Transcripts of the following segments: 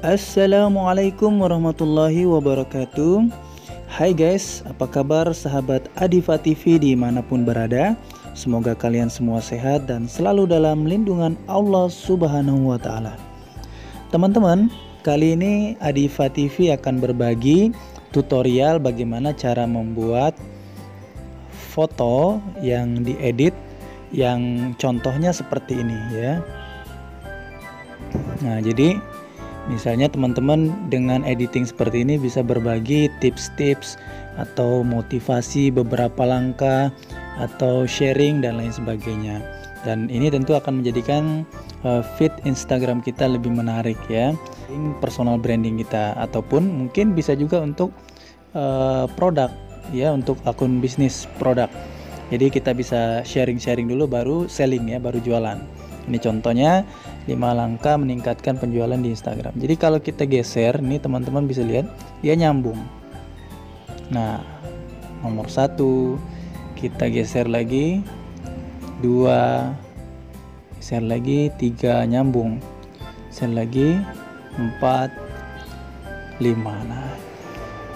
Assalamualaikum warahmatullahi wabarakatuh. Hai guys, apa kabar sahabat Adifa TV dimanapun berada? Semoga kalian semua sehat dan selalu dalam lindungan Allah Subhanahu wa Ta'ala. Teman-teman, kali ini Adifa TV akan berbagi tutorial bagaimana cara membuat foto yang diedit, yang contohnya seperti ini ya. Nah, jadi misalnya teman-teman dengan editing seperti ini bisa berbagi tips-tips atau motivasi beberapa langkah atau sharing dan lain sebagainya. Dan ini tentu akan menjadikan feed Instagram kita lebih menarik ya, personal branding kita, ataupun mungkin bisa juga untuk produk ya, untuk akun bisnis produk. Jadi kita bisa sharing-sharing dulu baru selling ya, baru jualan. Ini contohnya 5 langkah meningkatkan penjualan di Instagram. Jadi kalau kita geser, ini teman-teman bisa lihat dia nyambung. Nah, nomor 1 kita geser lagi, 2 geser lagi, 3 nyambung, geser lagi, 4, 5. Nah,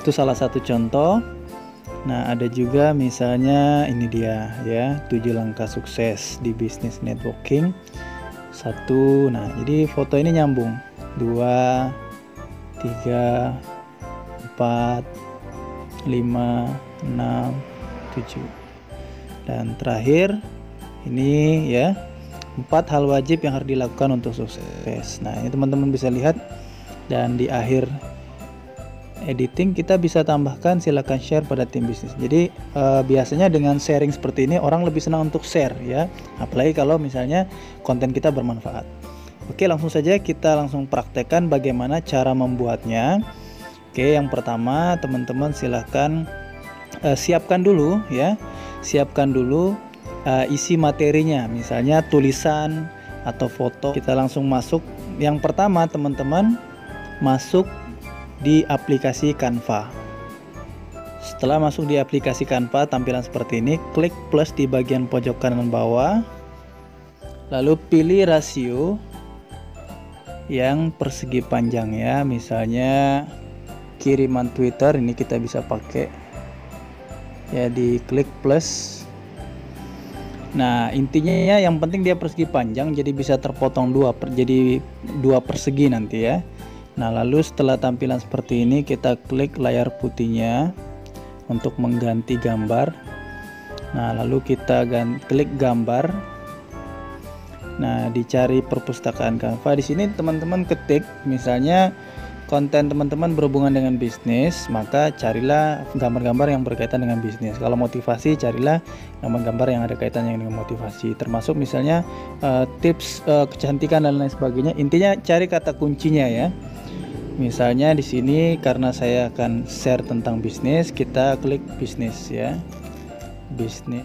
itu salah satu contoh. Nah, ada juga misalnya ini dia ya, 7 langkah sukses di bisnis networking. 1, nah jadi foto ini nyambung, 2, 3, 4, 5, 6, 7, dan terakhir ini ya, 4 hal wajib yang harus dilakukan untuk sukses. Nah, ini teman-teman bisa lihat, dan di akhir editing kita bisa tambahkan silakan share pada tim bisnis. Jadi biasanya dengan sharing seperti ini orang lebih senang untuk share ya, apalagi kalau misalnya konten kita bermanfaat. Oke, langsung saja kita langsung praktekkan bagaimana cara membuatnya. Oke, yang pertama teman-teman silahkan siapkan dulu ya, siapkan dulu isi materinya, misalnya tulisan atau foto. Kita langsung masuk. Yang pertama teman-teman masuk di aplikasi Canva. Setelah masuk di aplikasi Canva, tampilan seperti ini, klik plus di bagian pojok kanan bawah, lalu pilih rasio yang persegi panjang ya, misalnya kiriman Twitter, ini kita bisa pakai ya, di klik plus. Nah, intinya ya, yang penting dia persegi panjang, jadi bisa terpotong jadi 2 persegi nanti ya. Nah, lalu setelah tampilan seperti ini kita klik layar putihnya untuk mengganti gambar. Nah, lalu kita klik gambar. Nah, dicari perpustakaan Canva. Di sini teman-teman ketik misalnya konten teman-teman berhubungan dengan bisnis, maka carilah gambar-gambar yang berkaitan dengan bisnis. Kalau motivasi, carilah gambar-gambar yang ada kaitannya dengan motivasi, termasuk misalnya tips kecantikan dan lain sebagainya. Intinya cari kata kuncinya ya. Misalnya di sini karena saya akan share tentang bisnis, kita klik bisnis ya, bisnis.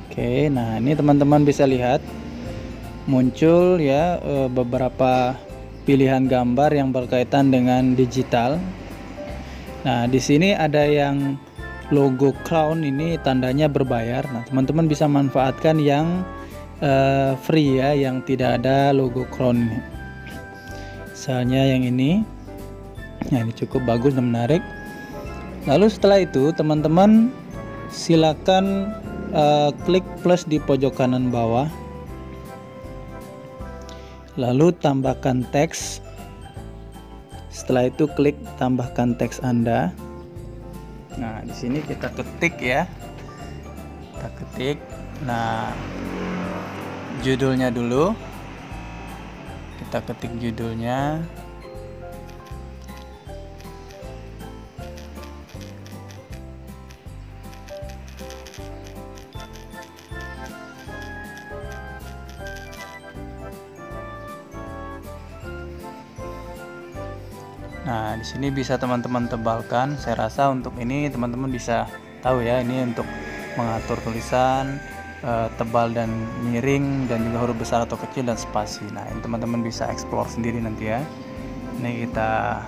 Oke, nah ini teman-teman bisa lihat muncul ya beberapa pilihan gambar yang berkaitan dengan digital. Nah, di sini ada yang logo clown, ini tandanya berbayar. Nah, teman-teman bisa manfaatkan yang free ya, yang tidak ada logo crown ini. Misalnya yang ini, nah ini cukup bagus dan menarik. Lalu setelah itu teman-teman silakan klik plus di pojok kanan bawah, lalu tambahkan teks. Setelah itu klik tambahkan teks Anda. Nah, di sini kita ketik ya, kita ketik. Nah, judulnya dulu, kita ketik judulnya. Nah, di sini bisa teman-teman tebalkan. Saya rasa untuk ini teman-teman bisa tahu ya, ini untuk mengatur tulisan tebal dan miring, dan juga huruf besar atau kecil dan spasi. Nah, ini teman-teman bisa explore sendiri nanti ya. Ini kita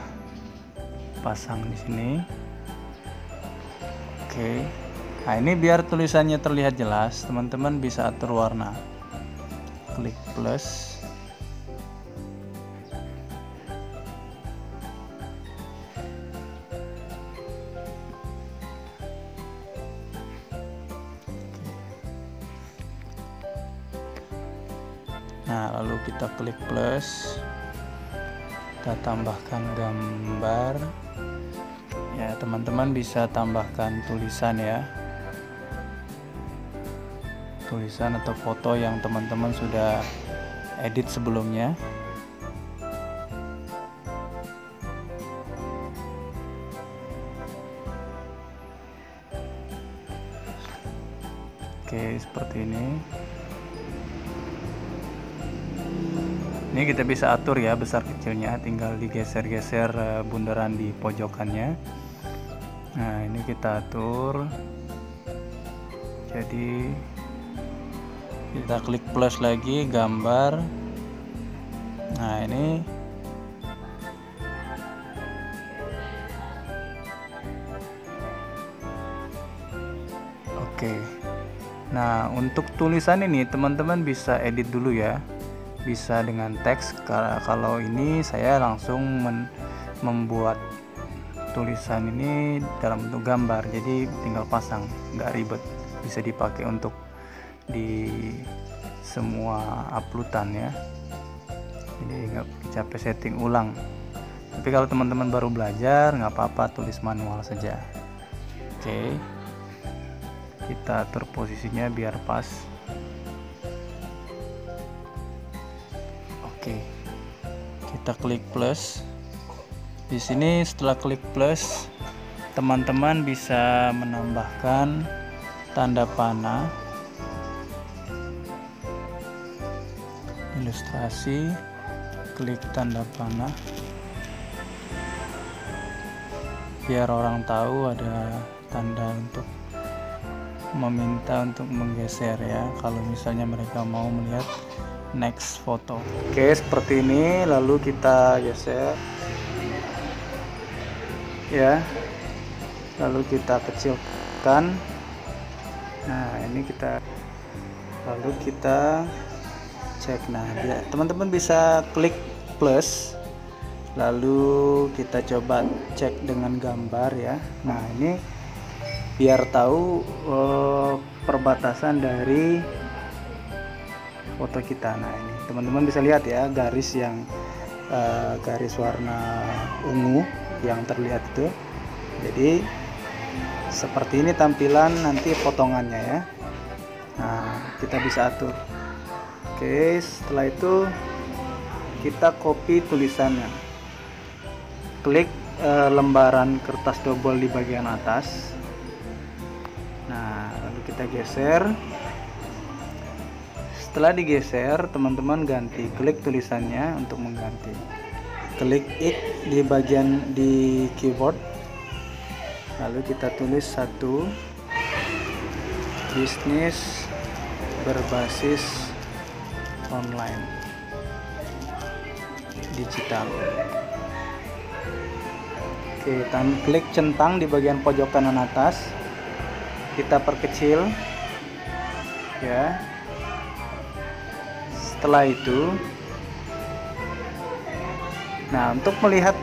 pasang di sini. Oke. Nah, ini biar tulisannya terlihat jelas, teman-teman bisa atur warna. klik plus. Nah, lalu kita klik plus, kita tambahkan gambar. Ya, teman-teman bisa tambahkan tulisan ya. Tulisan atau foto yang teman-teman sudah edit sebelumnya. Oke, seperti ini. Ini kita bisa atur ya besar kecilnya, tinggal digeser-geser bundaran di pojokannya. Nah, ini kita atur. Jadi kita klik plus lagi, gambar. Nah, ini oke. Nah, untuk tulisan ini teman-teman bisa edit dulu ya, bisa dengan teks. Kalau ini saya langsung membuat tulisan ini dalam bentuk gambar, jadi tinggal pasang, nggak ribet, bisa dipakai untuk di semua uploadan ya, jadi nggak capek setting ulang. Tapi kalau teman-teman baru belajar nggak apa-apa, tulis manual saja. Oke, kita atur posisinya biar pas. Oke, kita klik plus. Di sini setelah klik plus, teman-teman bisa menambahkan tanda panah, ilustrasi, klik tanda panah biar orang tahu ada tanda untuk meminta untuk menggeser ya, kalau misalnya mereka mau melihat next foto. Oke, seperti ini. Lalu kita geser ya, lalu kita kecilkan. Nah, ini lalu kita cek. Nah, teman-teman bisa klik plus, lalu kita coba cek dengan gambar ya. Nah, ini biar tahu perbatasan dari foto kita. Nah, ini teman-teman bisa lihat ya, garis yang garis warna ungu yang terlihat itu. Jadi seperti ini tampilan nanti potongannya ya. Nah, kita bisa atur. Oke, setelah itu kita copy tulisannya. Klik lembaran kertas double di bagian atas. Nah, lalu kita geser. Setelah digeser, teman-teman ganti, klik tulisannya untuk mengganti. Klik X di bagian di keyboard. Lalu kita tulis 1, bisnis berbasis online digital. Oke, klik centang di bagian pojok kanan atas, kita perkecil ya. Setelah itu, nah, untuk melihat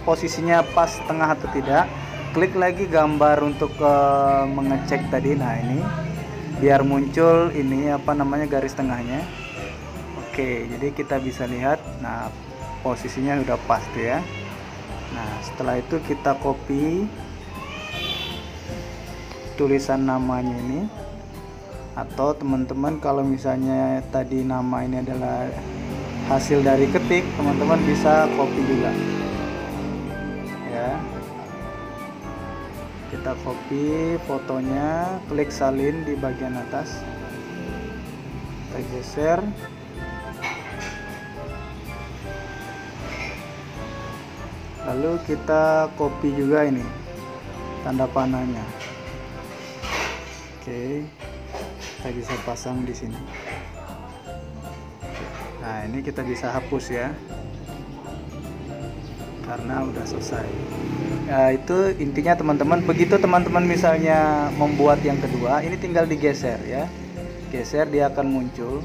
posisinya pas tengah atau tidak, klik lagi gambar untuk mengecek tadi. Nah, ini biar muncul ini garis tengahnya. Oke, jadi kita bisa lihat, nah, posisinya udah pas tuh ya. Nah, setelah itu kita copy tulisan namanya ini, atau teman-teman kalau misalnya tadi nama ini adalah hasil dari ketik, teman-teman bisa copy juga ya. Kita copy fotonya, klik salin di bagian atas, kita geser. Lalu kita copy juga ini tanda panahnya. Oke, kita bisa pasang di sini. Nah, ini kita bisa hapus ya, karena udah selesai. Ya, itu intinya teman-teman. Begitu teman-teman misalnya membuat yang kedua, ini tinggal digeser ya, geser, dia akan muncul.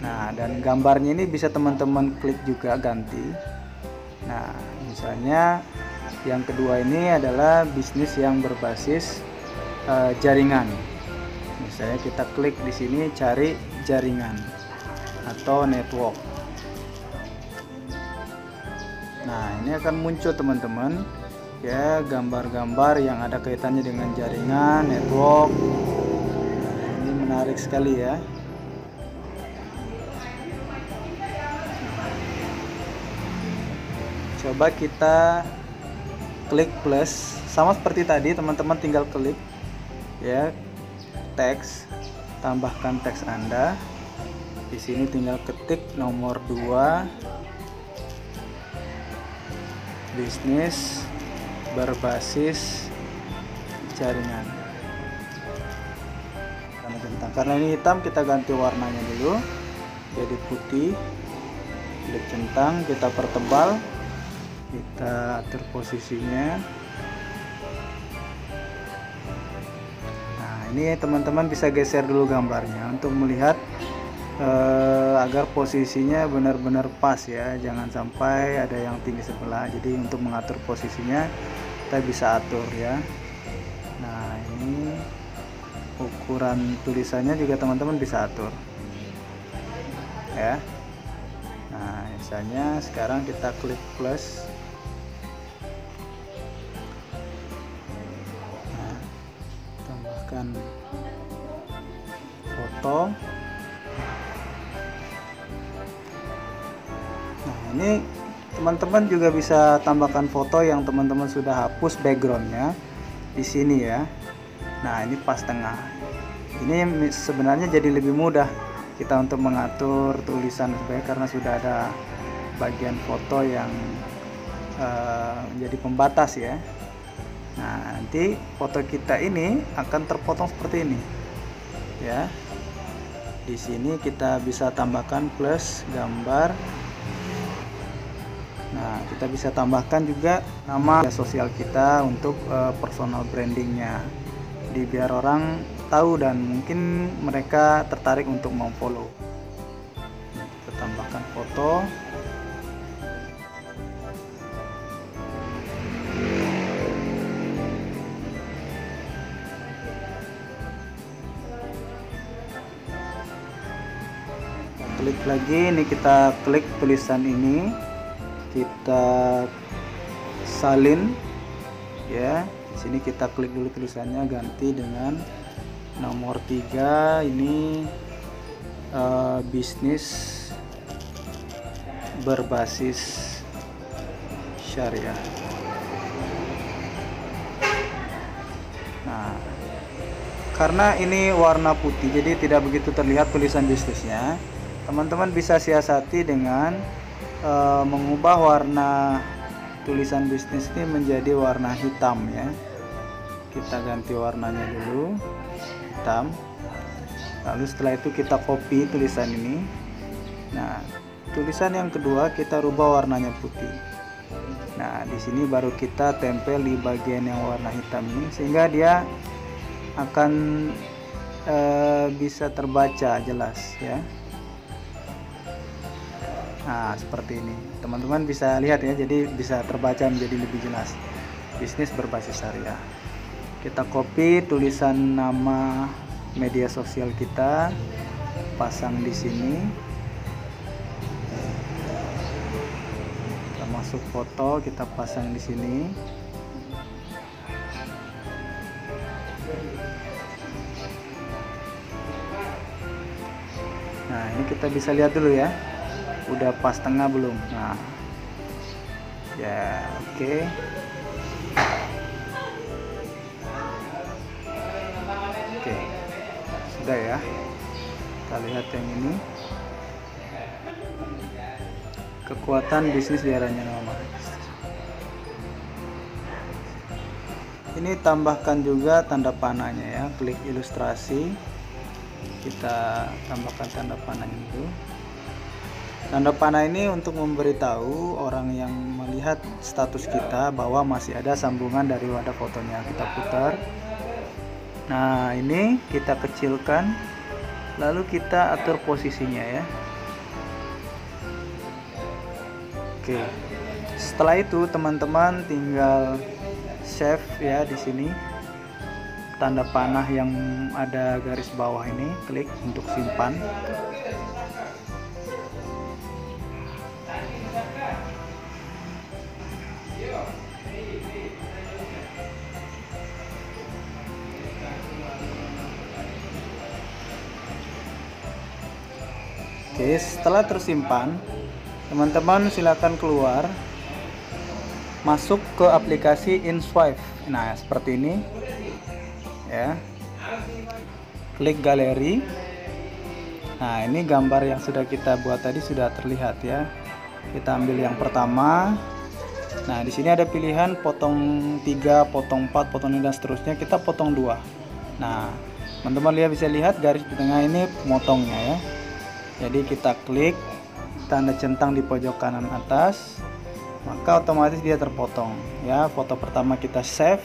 Nah, dan gambarnya ini bisa teman-teman klik juga ganti. Nah, misalnya yang kedua ini adalah bisnis yang berbasis jaringan. Misalnya kita klik di sini cari jaringan atau network. Nah, ini akan muncul teman-teman ya, gambar-gambar yang ada kaitannya dengan jaringan, network. Nah, ini menarik sekali ya. Coba kita klik plus, sama seperti tadi teman-teman, tinggal klik ya, teks, tambahkan teks Anda. Di sini tinggal ketik nomor 2, bisnis berbasis jaringan. Karena ini hitam, kita ganti warnanya dulu jadi putih. Klik centang, kita pertebal, kita atur posisinya. Nah, ini teman-teman bisa geser dulu gambarnya untuk melihat agar posisinya benar-benar pas ya, jangan sampai ada yang tinggi sebelah. Jadi untuk mengatur posisinya kita bisa atur ya. Nah, ini ukuran tulisannya juga teman-teman bisa atur ya. Nah, misalnya sekarang kita klik plus. Nah, tambahkan foto. Nah, ini teman-teman juga bisa tambahkan foto yang teman-teman sudah hapus backgroundnya di sini ya. Nah, ini pas tengah. Ini sebenarnya jadi lebih mudah kita untuk mengatur tulisan karena sudah ada bagian foto yang menjadi pembatas ya. Nah, nanti foto kita ini akan terpotong seperti ini ya. Di sini kita bisa tambahkan plus gambar. Nah, kita bisa tambahkan juga nama sosial kita untuk personal brandingnya, jadi biar orang tahu dan mungkin mereka tertarik untuk memfollow. Kita tambahkan foto. Klik lagi, ini kita klik tulisan ini, kita salin ya. Di sini kita klik dulu tulisannya, ganti dengan nomor 3. Ini bisnis berbasis syariah. Nah, karena ini warna putih jadi tidak begitu terlihat tulisan bisnisnya. Teman-teman bisa siasati dengan mengubah warna tulisan bisnis ini menjadi warna hitam ya. Kita ganti warnanya dulu hitam. Lalu setelah itu kita copy tulisan ini. Nah, tulisan yang kedua kita rubah warnanya putih. Nah, di sini baru kita tempel di bagian yang warna hitam ini sehingga dia akan bisa terbaca jelas ya. Nah, seperti ini teman-teman bisa lihat ya, jadi bisa terbaca menjadi lebih jelas. Bisnis berbasis syariah. Kita copy tulisan nama media sosial kita, pasang di sini. Kita masuk foto, kita pasang di sini. Nah, ini kita bisa lihat dulu ya, udah pas tengah belum. Nah ya, oke. Oke, sudah ya. Kita lihat yang ini, kekuatan bisnis di era new normal. Ini tambahkan juga tanda panahnya ya, klik ilustrasi, kita tambahkan tanda panah itu. Tanda panah ini untuk memberitahu orang yang melihat status kita bahwa masih ada sambungan dari wadah fotonya. Kita putar. Nah, ini kita kecilkan, lalu kita atur posisinya ya. Oke. Setelah itu teman-teman tinggal save ya di sini. Tanda panah yang ada garis bawah ini, klik untuk simpan. Oke, setelah tersimpan, teman-teman silakan keluar, masuk ke aplikasi InSwipe. Nah, seperti ini ya. Klik galeri. Nah, ini gambar yang sudah kita buat tadi sudah terlihat ya. Kita ambil yang pertama. Nah, di sini ada pilihan potong 3, potong 4, potong 5 dan seterusnya. Kita potong 2. Nah, teman-teman bisa lihat garis di tengah ini motongnya ya. Jadi kita klik tanda centang di pojok kanan atas, maka otomatis dia terpotong ya. Foto pertama kita save,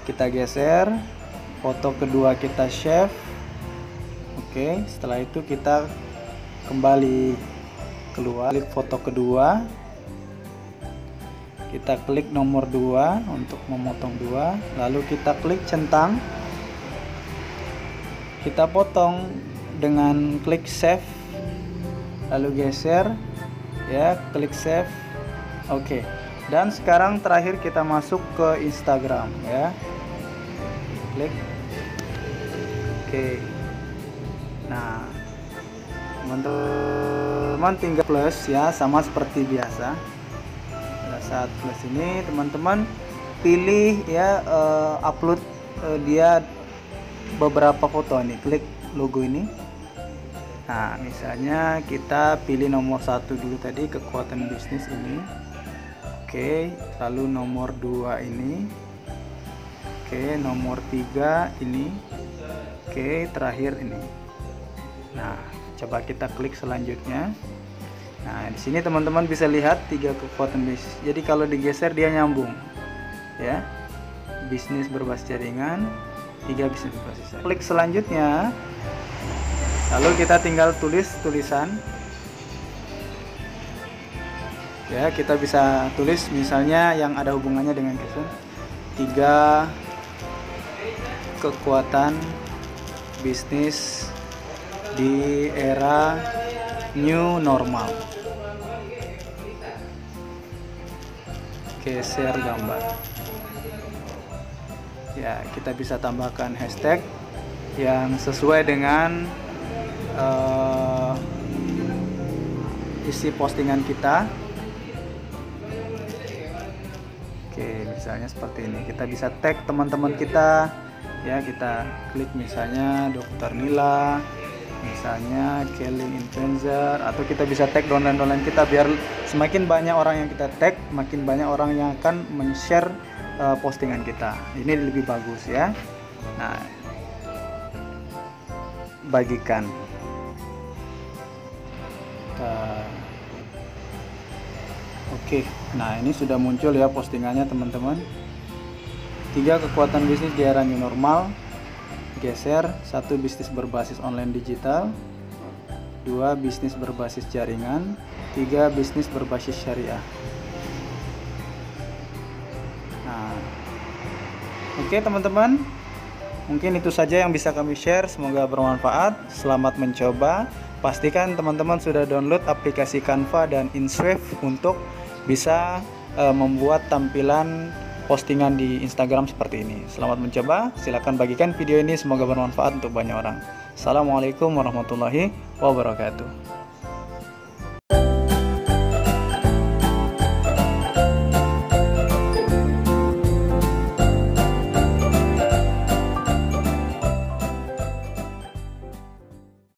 kita geser, foto kedua kita save. Oke, setelah itu kita kembali keluar, klik foto kedua, kita klik nomor 2 untuk memotong 2, lalu kita klik centang, kita potong dengan klik save, lalu geser ya, klik save. Oke. Dan sekarang terakhir kita masuk ke Instagram ya, klik. Oke. Nah, teman-teman tinggal plus ya, sama seperti biasa. Pada saat plus ini teman-teman pilih ya, upload dia beberapa foto nih, klik logo ini. Nah, misalnya kita pilih nomor 1 dulu tadi, kekuatan bisnis ini. Oke, lalu nomor 2 ini. Oke, nomor 3 ini. Oke, terakhir ini. Nah, coba kita klik selanjutnya. Nah, di sini teman-teman bisa lihat 3 kekuatan bisnis. Jadi kalau digeser dia nyambung. Ya. Bisnis berbasis jaringan, 3 bisnis berbasis jaringan. Klik selanjutnya. Lalu kita tinggal tulis tulisan ya, kita bisa tulis misalnya yang ada hubungannya dengan kesun. 3 kekuatan bisnis di era new normal. Geser gambar ya, kita bisa tambahkan hashtag yang sesuai dengan isi postingan kita. Oke, misalnya seperti ini. Kita bisa tag teman-teman kita ya, kita klik misalnya Dr. Nila, misalnya Kelly Influencer, atau kita bisa tag downline kita, biar semakin banyak orang yang kita tag, makin banyak orang yang akan men-share postingan kita. Ini lebih bagus ya. Nah, bagikan. Oke, nah ini sudah muncul ya postingannya teman-teman. 3 kekuatan bisnis di era new normal. Geser, 1 bisnis berbasis online digital, 2 bisnis berbasis jaringan, 3 bisnis berbasis syariah. Nah, oke teman-teman, mungkin itu saja yang bisa kami share. Semoga bermanfaat. Selamat mencoba. Pastikan teman-teman sudah download aplikasi Canva dan InSwipe untuk bisa membuat tampilan postingan di Instagram seperti ini. Selamat mencoba. Silakan bagikan video ini, semoga bermanfaat untuk banyak orang. Assalamualaikum warahmatullahi wabarakatuh.